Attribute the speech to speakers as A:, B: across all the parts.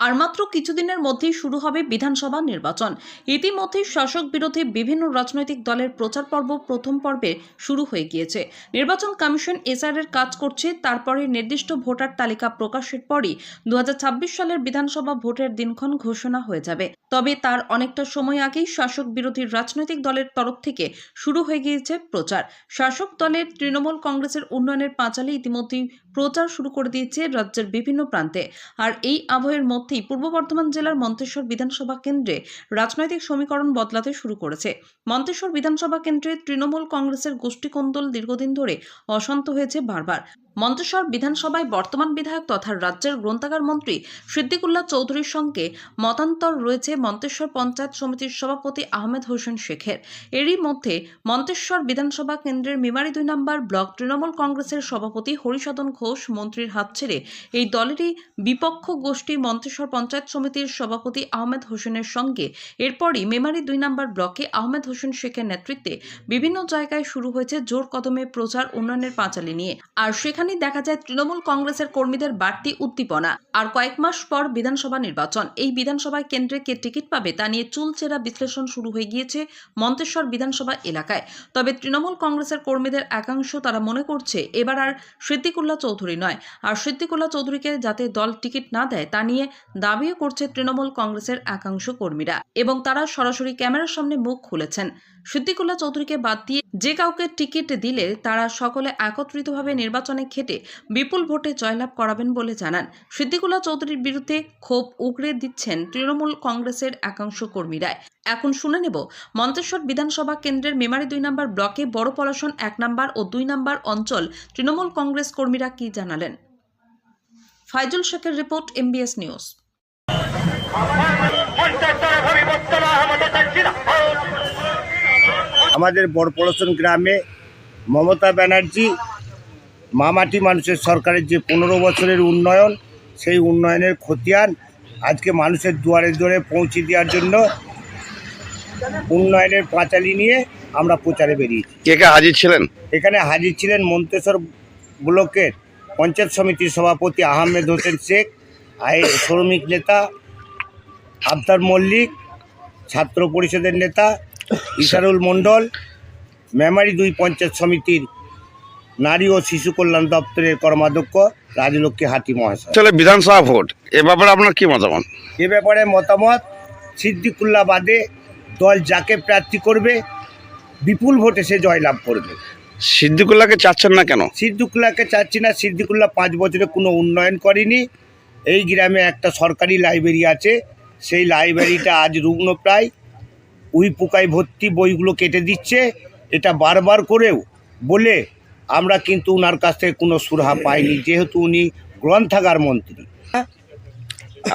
A: আর মাত্র কিছুদিনের মধ্যেই শুরু হবে বিধানসভা নির্বাচন। ইতিমধ্যে শাসক বিরোধী বিভিন্ন রাজনৈতিক দলের প্রচার পর্ব প্রথম পর্বে শুরু হয়ে গিয়েছে। নির্বাচন কমিশন এসআর এর কাজ করছে। তারপরে নির্দিষ্ট ভোটার তালিকা প্রকাশের পরই 2026 সালের বিধানসভা ভোটের দিনক্ষণ ঘোষণা হয়ে যাবে। তবে তার অনেকটা সময় আগেই শাসক বিরোধী রাজনৈতিক দলের তরফ থেকে শুরু হয়ে গিয়েছে প্রচার। শাসক দলের তৃণমূল কংগ্রেসের উন্নয়নের পাঁচালী ইতিমধ্যেই প্রচার শুরু করে দিয়েছে রাজ্যের বিভিন্ন প্রান্তে। আর এই আবহের মধ্যেই পূর্ব বর্ধমান জেলার মন্তেশ্বর বিধানসভা কেন্দ্রে রাজনৈতিক সমীকরণ বদলাতে শুরু করেছে। মন্তেশ্বর বিধানসভা কেন্দ্রে তৃণমূল কংগ্রেসের গোষ্ঠীকন্দল দীর্ঘদিন ধরে অশান্ত হয়েছে বারবার। মন্তেশ্বর বিধানসভায় বর্তমান বিধায়ক তথা রাজ্যের গ্রন্থাগার মন্ত্রী সিদ্দিকুল্লাহ চৌধুরীর সঙ্গে মতান্তর রয়েছে মন্তেশ্বর পঞ্চায়েত সমিতির সভাপতি আহমেদ হোসেন শেখের। এরই মধ্যে মন্তেশ্বর বিধানসভা কেন্দ্রের মেমারি 2 নম্বর ব্লক তৃণমূল কংগ্রেসের সভাপতি হরিসদন ঘোষ মন্ত্রীর হাত ছেড়ে এই দলেরই বিপক্ষ গোষ্ঠী মন্তেশ্বর পঞ্চায়েত সমিতির সভাপতি আহমেদ হোসেনের সঙ্গে এরপরই মেমারি 2 নম্বর ব্লকে আহমেদ হোসেন শেখের নেতৃত্বে বিভিন্ন জায়গায় শুরু হয়েছে জোর কদমে প্রচার উন্নয়নের পাঁচালী নিয়ে। আর সেখানে দেখা যায় তৃণমূল কংগ্রেসের কর্মীদের বাড়তি উদ্দীপনা। আর কয়েক মাস পর বিধানসভা নির্বাচন। এই বিধানসভায় কেন্দ্রে কে টিকিট পাবে তা নিয়ে চুলচেরা বিশ্লেষণ শুরু হয়ে গিয়েছে মন্তেশ্বর বিধানসভা এলাকায়। তবে তৃণমূল কংগ্রেসের কর্মীদের একাংশ তারা মনে করছে এবার আর সিদ্দিকুল্লাহ চৌধুরী নয়, আর সিদ্দিকুল্লাহ চৌধুরীকে যাতে দল টিকিট না দেয় তা নিয়ে দাবিও করছে তৃণমূল কংগ্রেসের একাংশ কর্মীরা, এবং তারা সরাসরি ক্যামেরার সামনে মুখ খুলেছেন। সিদ্দিকুল্লাহ চৌধুরীকে বাদ দিয়ে যে কাউকে টিকিট দিলে তারা সকলে একত্রিতভাবে নির্বাচনে খেটে বিপুল ভোটে জয়লাভ করাবেন বলে জানান। সিদ্দিকুল্লাহ চৌধুরীর বিরুদ্ধে ক্ষোভ উগরে দিচ্ছেন তৃণমূল কংগ্রেসের একাংশ কর্মীরা। এখন শুনে নেব মন্তেশ্বর বিধানসভা কেন্দ্রের মেমারি 2 নম্বর ব্লকে বড় পলাশন 1 নম্বর ও 2 নম্বর অঞ্চল তৃণমূল কংগ্রেস কর্মীরা কি জানালেন। ফাইজুল শেখের রিপোর্ট, MBS নিউজ।
B: আমাদের বড়পলাশন গ্রামে মমতা ব্যানার্জি মামাটি মানুষের সরকারের যে 15 বছরের উন্নয়ন, সেই উন্নয়নের খতিয়ান আজকে মানুষের দুয়ারে দুয়ারে পৌঁছে দেওয়ার জন্য উন্নয়নের পাঁচালী নিয়ে আমরা প্রচারে বেরিয়েছি।
C: কে কে হাজির ছিলেন?
B: এখানে হাজির ছিলেন মন্তেশ্বর ব্লকের পঞ্চায়েত সমিতির সভাপতি আহমেদ হোসেন শেখ, শ্রমিক নেতা আফতার মল্লিক, ছাত্র পরিষদের নেতা ইশারুল মণ্ডল, মেমারি 2 পঞ্চায়েত সমিতির নারী ও শিশু কল্যাণ দপ্তরের কর্মাধ্যক্ষ রাজলক্ষ্মী হাতি মহাশয়।
C: চলে বিধানসভা ভোট, এ ব্যাপারে আপনার কি মতামত?
B: এ ব্যাপারে মতামত, সিদ্দিকুল্লাহ বাদে দল যাকে প্রার্থী করবে বিপুল ভোটে সে জয়লাভ করবে।
C: সিদ্দিকুল্লাহকে চাচ্ছেন না কেন?
B: সিদ্দিকুল্লাহকে চাচ্ছি না। সিদ্দিকুল্লাহ 5 বছরে কোনো উন্নয়ন করেনি। এই গ্রামে একটা সরকারি লাইব্রেরি আছে, সেই লাইব্রেরিটা আজ রুগ্নপ্রায়, উই পোকায় ভর্তি, বইগুলো কেটে দিচ্ছে। এটা বারবার করেও বলে আমরা কিন্তু ওনার কাছ থেকে কোনো সুরাহা পাইনি, যেহেতু উনি গ্রন্থাগার মন্ত্রী।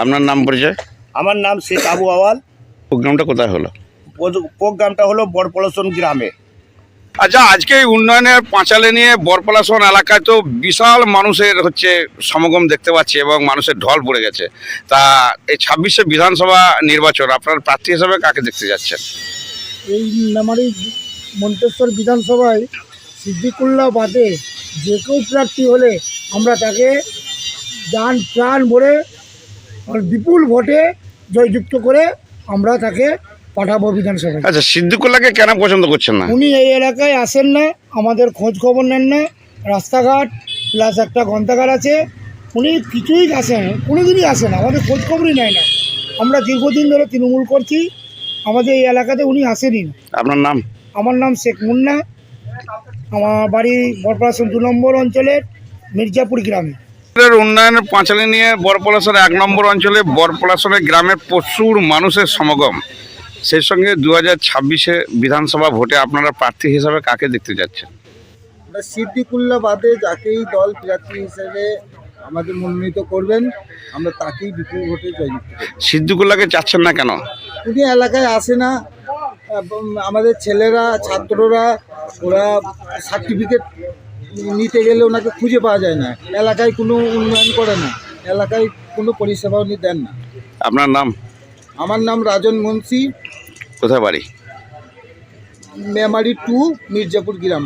C: আপনার নাম পরিচয়?
B: আমার নাম শেখ আবু আওয়াল।
C: প্রোগ্রামটা কোথায় হলো?
B: প্রোগ্রামটা হলো বড়পলাশন গ্রামে।
C: আচ্ছা, আজকে এই উন্নয়নের পাঁচালী নিয়ে বড়পলাশন এলাকায় তো বিশাল মানুষের সমাগম দেখতে পাচ্ছি এবং মানুষের ঢল পড়ে গেছে। তা এই 26শে বিধানসভা নির্বাচন আপনার প্রার্থী হিসেবে কাকে দেখতে যাচ্ছেন?
D: এই মেমারি মন্তেশ্বর বিধানসভায় সিদ্দিকুল্লাহ বাদে যে কেউ প্রার্থী হলে আমরা তাকে প্রাণ ভরে বিপুল ভোটে জয়যুক্ত করে আমরা তাকে পাঠাবো বিধানসভায়।
C: আচ্ছা, সিদ্দিকুল্লাহকে কেন পছন্দ করছেন না?
D: উনি এই এলাকায় আসেন না, আমাদের খোঁজ খবর নেন না। রাস্তাঘাট প্লাস একটা গ্রন্থাগার আছে, উনি কিছুই আসেন, কোনোদিনই আসেন না, আমাদের খোঁজ খবরই নেয় না। আমরা দীর্ঘদিন ধরে তৃণমূল করছি, আমাদের এই এলাকাতে উনি আসেনই না।
C: আপনার নাম?
D: আমার নাম শেখ মুন্না, আমার বাড়ি বড়পলাশন 2 নম্বর অঞ্চলের মির্জাপুর গ্রামে।
C: উন্নয়নের পাঁচালী নিয়ে বড়পলাশন 1 নম্বর অঞ্চলে বড়পলাশনের গ্রামে প্রচুর মানুষের সমাগম। সেই সঙ্গে 2026-এ বিধানসভা ভোটে আপনারা প্রার্থী হিসাবে কাকে দেখতে যাচ্ছেন?
E: সিদ্দিকুল্লাহ বাদে যাকেই দল প্রার্থী হিসেবে আমাদের মনোনীত করবেন আমরা তাকেই বিপুল ভোটে জয়যুক্ত করব।
C: সিদ্দিকুল্লাহকে চাচ্ছেন না কেন?
E: উনি এলাকায় আসে না, আমাদের ছেলেরা ছাত্ররা ওরা সার্টিফিকেট নিতে গেলে ওনাকে খুঁজে পাওয়া যায় না, এলাকায় কোনো উন্নয়ন করে না, এলাকায় কোনো পরিষেবা উনি দেন না।
C: আপনার নাম?
E: আমার নাম রাজন মুন্সি।
C: কোথায় বাড়ি?
E: মেমারি 2 মির্জাপুর গ্রাম।